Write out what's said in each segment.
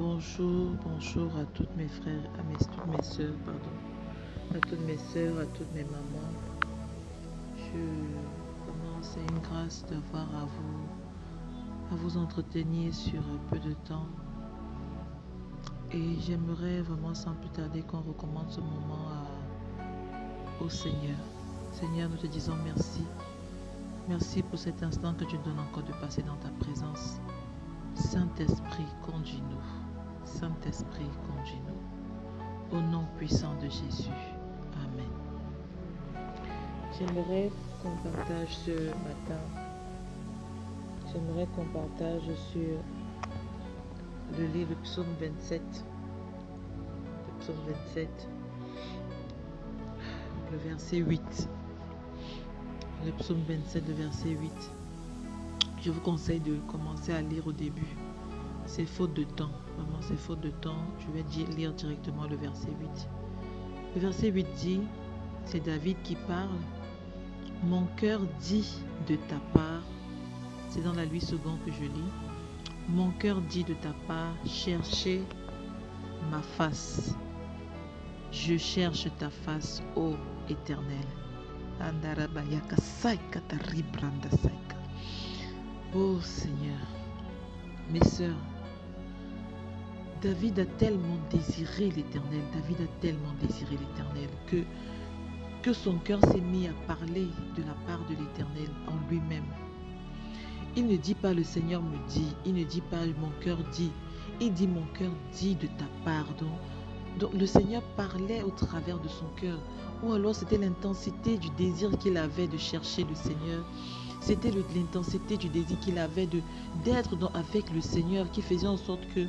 Bonjour, bonjour à toutes mes frères, toutes mes sœurs, pardon, à toutes mes sœurs, à toutes mes mamans. C'est une grâce d'avoir à vous entretenir sur un peu de temps. Et j'aimerais vraiment sans plus tarder qu'on recommande ce moment au Seigneur. Seigneur, nous te disons merci. Merci pour cet instant que tu nous donnes encore de passer dans ta présence. Saint-Esprit, conduis-nous. Saint-Esprit, conduis-nous. Au nom puissant de Jésus. Amen. J'aimerais qu'on partage ce matin. J'aimerais qu'on partage sur le livre du psaume 27. Le psaume 27. Le verset 8. Le psaume 27, le verset 8. Je vous conseille de commencer à lire au début. C'est faute de temps. Vraiment, c'est faute de temps. Je vais lire directement le verset 8. Le verset 8 dit, c'est David qui parle. Mon cœur dit de ta part, c'est dans la Louis II que je lis. Mon cœur dit de ta part, cherchez ma face. Je cherche ta face, ô Éternel. Oh Seigneur, mes sœurs, David a tellement désiré l'Éternel, que son cœur s'est mis à parler de la part de l'Éternel en lui-même. Il ne dit pas le Seigneur me dit, il ne dit pas mon cœur dit, il dit mon cœur dit de ta part. Donc le Seigneur parlait au travers de son cœur, ou alors c'était l'intensité du désir qu'il avait de chercher le Seigneur. C'était l'intensité du désir qu'il avait d'être avec le Seigneur qui faisait en sorte que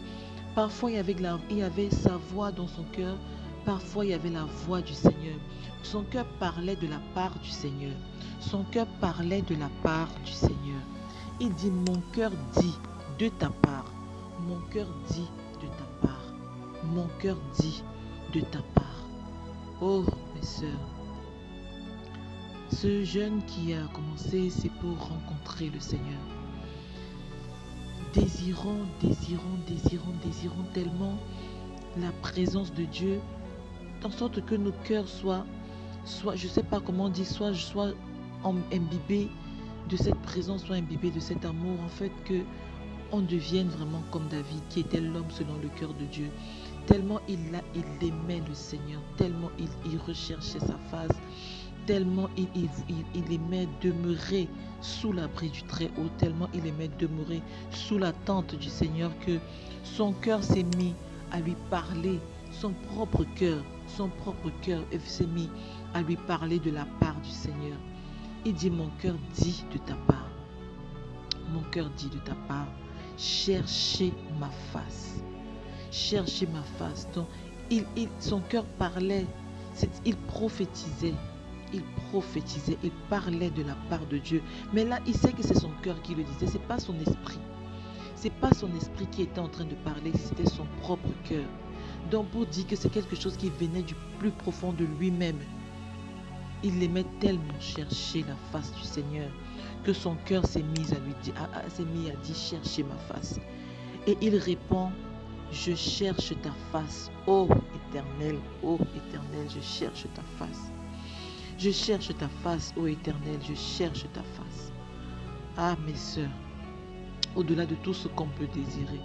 parfois il y avait sa voix dans son cœur, parfois il y avait la voix du Seigneur. Son cœur parlait de la part du Seigneur. Son cœur parlait de la part du Seigneur. Il dit, mon cœur dit de ta part. Mon cœur dit de ta part. Mon cœur dit de ta part. Oh, mes sœurs, ce jeûne qui a commencé, c'est pour rencontrer le Seigneur. Désirons tellement la présence de Dieu, en sorte que nos cœurs soient je ne sais pas comment on dit, soit imbibés de cette présence, soit imbibés de cet amour, en fait, que on devienne vraiment comme David, qui était l'homme selon le cœur de Dieu. Tellement il aimait le Seigneur, tellement il recherchait sa face, tellement il aimait demeurer sous l'abri du Très-Haut, tellement il aimait demeurer sous la tente du Seigneur, que son cœur s'est mis à lui parler, son propre cœur s'est mis à lui parler de la part du Seigneur. Il dit, mon cœur dit de ta part. Mon cœur dit de ta part, cherchez ma face. Cherchez ma face. Donc, son cœur parlait, il prophétisait. Il parlait de la part de Dieu. Mais là, il sait que c'est son cœur qui le disait, c'est pas son esprit. C'est pas son esprit qui était en train de parler, c'était son propre cœur. Donc, pour dire que c'est quelque chose qui venait du plus profond de lui-même. Il aimait tellement chercher la face du Seigneur que son cœur s'est mis à dire, cherchez ma face. Et il répond, je cherche ta face, ô Éternel, je cherche ta face. Je cherche ta face, ô Éternel, je cherche ta face. Ah, mes sœurs, au-delà de tout ce qu'on peut désirer,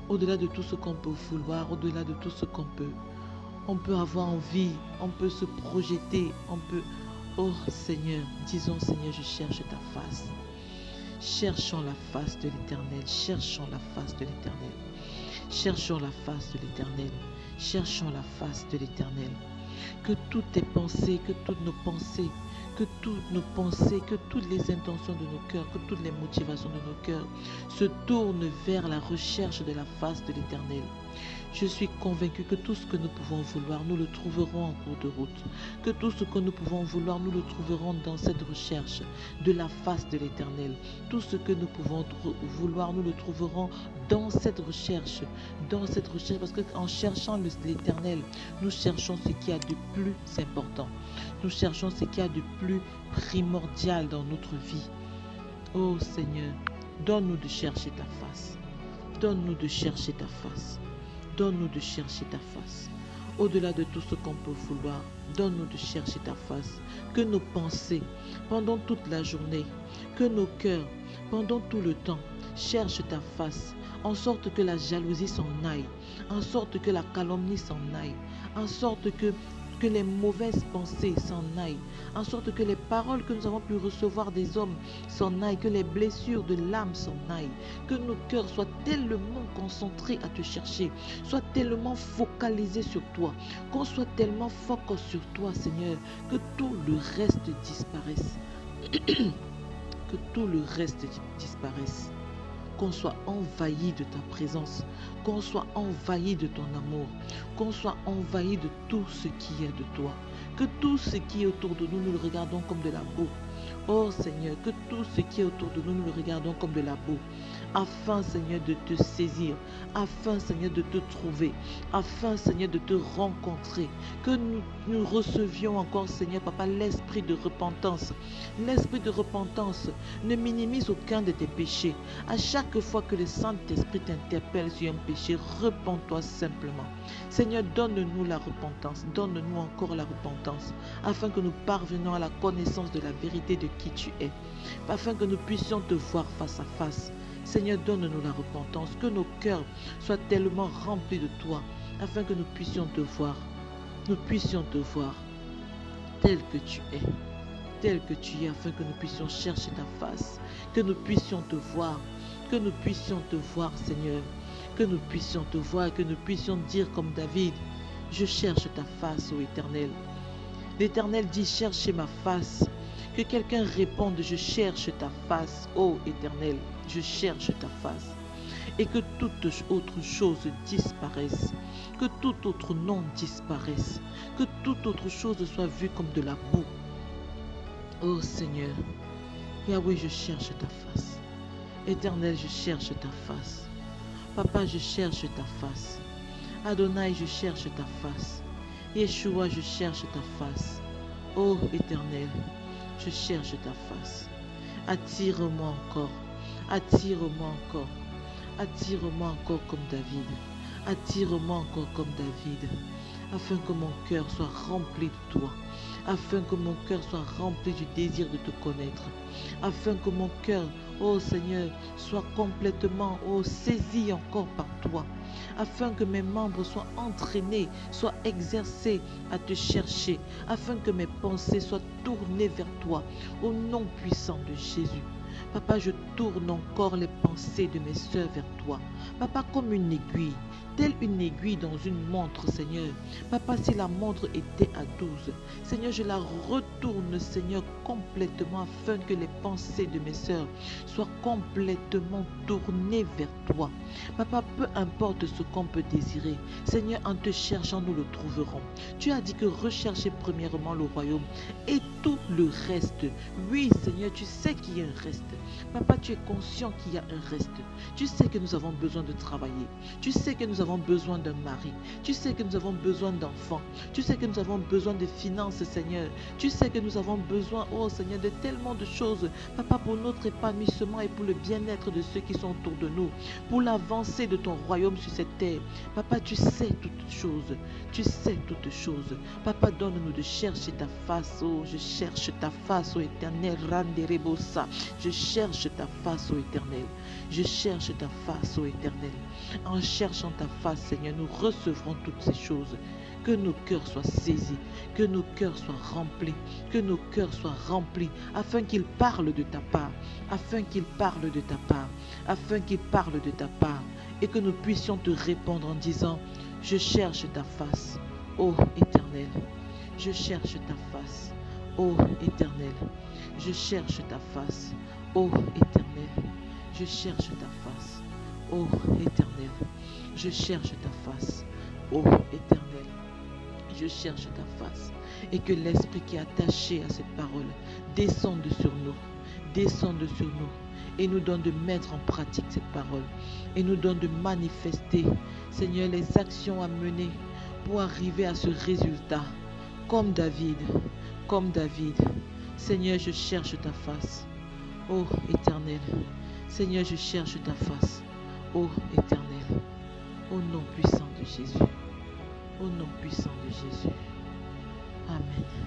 au-delà de tout ce qu'on peut vouloir, au-delà de tout ce on peut avoir envie, on peut se projeter, oh Seigneur, disons Seigneur, je cherche ta face. Cherchons la face de l'Éternel, cherchons la face de l'Éternel. Cherchons la face de l'Éternel, cherchons la face de l'Éternel. Que toutes tes pensées, que toutes nos pensées, que toutes les intentions de nos cœurs, que toutes les motivations de nos cœurs se tournent vers la recherche de la face de l'Éternel. Je suis convaincu que tout ce que nous pouvons vouloir, nous le trouverons en cours de route. Que tout ce que nous pouvons vouloir, nous le trouverons dans cette recherche de la face de l'Éternel. Tout ce que nous pouvons vouloir, nous le trouverons dans cette recherche. Parce qu'en cherchant l'Éternel, nous cherchons ce qu'il y a de plus important. Nous cherchons ce qu'il y a de plus primordial dans notre vie. Oh Seigneur, donne-nous de chercher ta face. Donne-nous de chercher ta face. Donne-nous de chercher ta face. Au-delà de tout ce qu'on peut vouloir, donne-nous de chercher ta face. Que nos pensées, pendant toute la journée, que nos cœurs, pendant tout le temps, cherchent ta face, en sorte que la jalousie s'en aille, en sorte que la calomnie s'en aille, en sorte que les mauvaises pensées s'en aillent, en sorte que les paroles que nous avons pu recevoir des hommes s'en aillent, que les blessures de l'âme s'en aillent, que nos cœurs soient tellement concentrés à te chercher, soient tellement focalisés sur toi, qu'on soit tellement focus sur toi, Seigneur, que tout le reste disparaisse. Que tout le reste disparaisse. Qu'on soit envahi de ta présence, qu'on soit envahi de ton amour, qu'on soit envahi de tout ce qui est de toi, que tout ce qui est autour de nous, nous le regardons comme de la boue. Oh Seigneur, que tout ce qui est autour de nous, nous le regardons comme de la boue, afin Seigneur de te saisir, afin Seigneur de te trouver, afin Seigneur de te rencontrer, que nous recevions encore Seigneur Papa l'esprit de repentance. L'esprit de repentance ne minimise aucun de tes péchés. À chaque fois que le Saint-Esprit t'interpelle sur un péché, repens-toi simplement. Seigneur, donne-nous la repentance, donne-nous encore la repentance, afin que nous parvenions à la connaissance de la vérité de qui tu es, afin que nous puissions te voir face à face. Seigneur, donne-nous la repentance, que nos cœurs soient tellement remplis de toi, afin que nous puissions te voir tel que tu es, afin que nous puissions chercher ta face, que nous puissions te voir, Seigneur, que nous puissions te voir, que nous puissions dire comme David, je cherche ta face, ô Éternel. L'Éternel dit, cherchez ma face. Que quelqu'un réponde, je cherche ta face, ô Éternel, je cherche ta face. Et que toute autre chose disparaisse, que tout autre nom disparaisse, que toute autre chose soit vue comme de la boue. Ô Seigneur, Yahweh, je cherche ta face. Éternel, je cherche ta face. Papa, je cherche ta face. Adonai, je cherche ta face. Yeshua, je cherche ta face. Ô Éternel, je cherche ta face. Attire-moi encore. Attire-moi encore. Attire-moi encore comme David. Attire-moi encore comme David. Afin que mon cœur soit rempli de toi. Afin que mon cœur soit rempli du désir de te connaître. Afin que mon cœur, ô Seigneur, soit complètement, saisi encore par toi. Afin que mes membres soient entraînés, soient exercés à te chercher. Afin que mes pensées soient tournées vers toi. Au nom puissant de Jésus. Papa, je tourne encore les pensées de mes sœurs vers toi. Papa, comme une aiguille, telle une aiguille dans une montre, Seigneur. Papa, si la montre était à 12, Seigneur, je la retourne, Seigneur, complètement, afin que les pensées de mes sœurs soient complètement tournées vers toi. Papa, peu importe ce qu'on peut désirer, Seigneur, en te cherchant, nous le trouverons. Tu as dit que recherchez premièrement le royaume et tout le reste. Oui, Seigneur, tu sais qu'il y a un reste. Papa, tu es conscient qu'il y a un reste. Tu sais que nous avons besoin de travailler. Tu sais que nous avons besoin d'un mari. Tu sais que nous avons besoin d'enfants. Tu sais que nous avons besoin de finances, Seigneur. Tu sais que nous avons besoin, oh Seigneur, de tellement de choses. Papa, pour notre épanouissement et pour le bien-être de ceux qui sont autour de nous. Pour l'avancée de ton royaume sur cette terre. Papa, tu sais toutes choses. Tu sais toutes choses. Papa, donne-nous de chercher ta face. Oh, je cherche ta face, oh Éternel. Randerebosa. Je cherche ta face, ô Éternel. Je cherche ta face, ô Éternel. En cherchant ta face, Seigneur, nous recevrons toutes ces choses. Que nos cœurs soient saisis, que nos cœurs soient remplis, que nos cœurs soient remplis, afin qu'ils parlent de ta part, afin qu'ils parlent de ta part, afin qu'ils parlent de ta part, et que nous puissions te répondre en disant, je cherche ta face, ô Éternel. Je cherche ta face, ô Éternel. Je cherche ta face, ô Éternel. Je cherche ta face, ô Éternel. Je cherche ta face, ô Éternel. Je cherche ta face. Et que l'esprit qui est attaché à cette parole descende sur nous. Descende sur nous. Et nous donne de mettre en pratique cette parole. Et nous donne de manifester, Seigneur, les actions à mener pour arriver à ce résultat. Comme David. Comme David. Seigneur, je cherche ta face. Ô Éternel. Seigneur, je cherche ta face. ô Éternel, au nom puissant de Jésus, au nom puissant de Jésus. Amen.